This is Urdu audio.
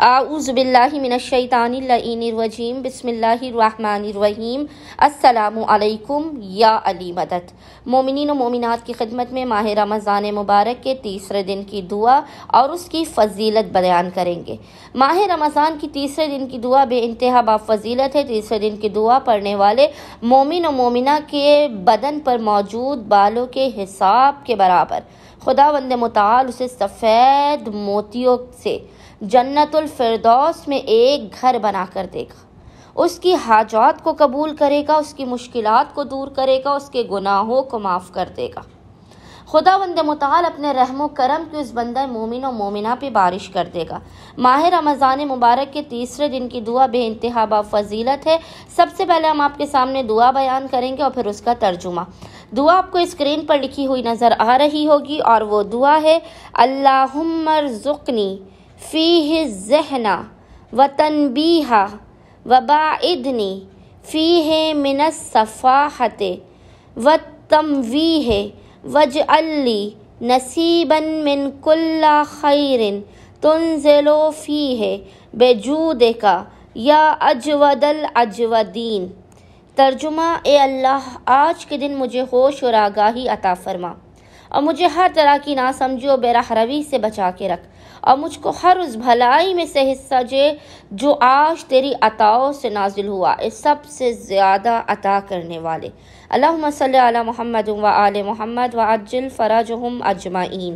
اعوذ باللہ من الشیطان اللعین الرجیم بسم اللہ الرحمن الرحیم السلام علیکم یا علی مدد۔ مومنین و مومنات کی خدمت میں ماہ رمضان مبارک کے تیسرے دن کی دعا اور اس کی فضیلت بیان کریں گے۔ ماہ رمضان کی تیسرے دن کی دعا بے انتہا با فضیلت ہے۔ تیسرے دن کی دعا پڑھنے والے مومن و مومنہ کے بدن پر موجود بالوں کے حساب کے برابر خداوند متعال اسے سفید موتیوں سے جنت الفردوس میں ایک گھر بنا کر دے گا، اس کی حاجات کو قبول کرے گا، اس کی مشکلات کو دور کرے گا، اس کے گناہوں کو معاف کر دے گا۔ خداوند متعال اپنے رحم و کرم کی اس بندہ مومن و مومنہ پہ بارش کر دے گا۔ ماہ رمضان مبارک کے تیسرے دن کی دعا بے انتہا با فضیلت ہے۔ سب سے پہلے ہم آپ کے سامنے دعا بیان کریں گے اور پھر اس کا ترجمہ۔ دعا آپ کو اسکرین پر لکھی ہوئی نظر آ رہی ہوگی اور وہ دعا ہے: اللہم ارزقنی فیہ الذہن وتنبیہ وباعدنی فیہ من السفاہۃ والتمویہ واجعل لی نصیبا من کل خیر تنزل فیہ بجودک یا اجود الاجودین۔ ترجمہ: اے اللہ، آج کے دن مجھے ہوش اور آگاہی عطا فرما اور مجھے ہر طرح کی ناسمجھی و بے راہ روی سے بچا کے رکھ، اور مجھ کو ہر اس بھلائی میں سے حصہ دے جو آج تیری عطاؤں سے نازل ہوا، اس سب سے زیادہ عطا کرنے والے۔ اللہم صلی علی محمد و آل محمد وعجل فرجہم اجمعین۔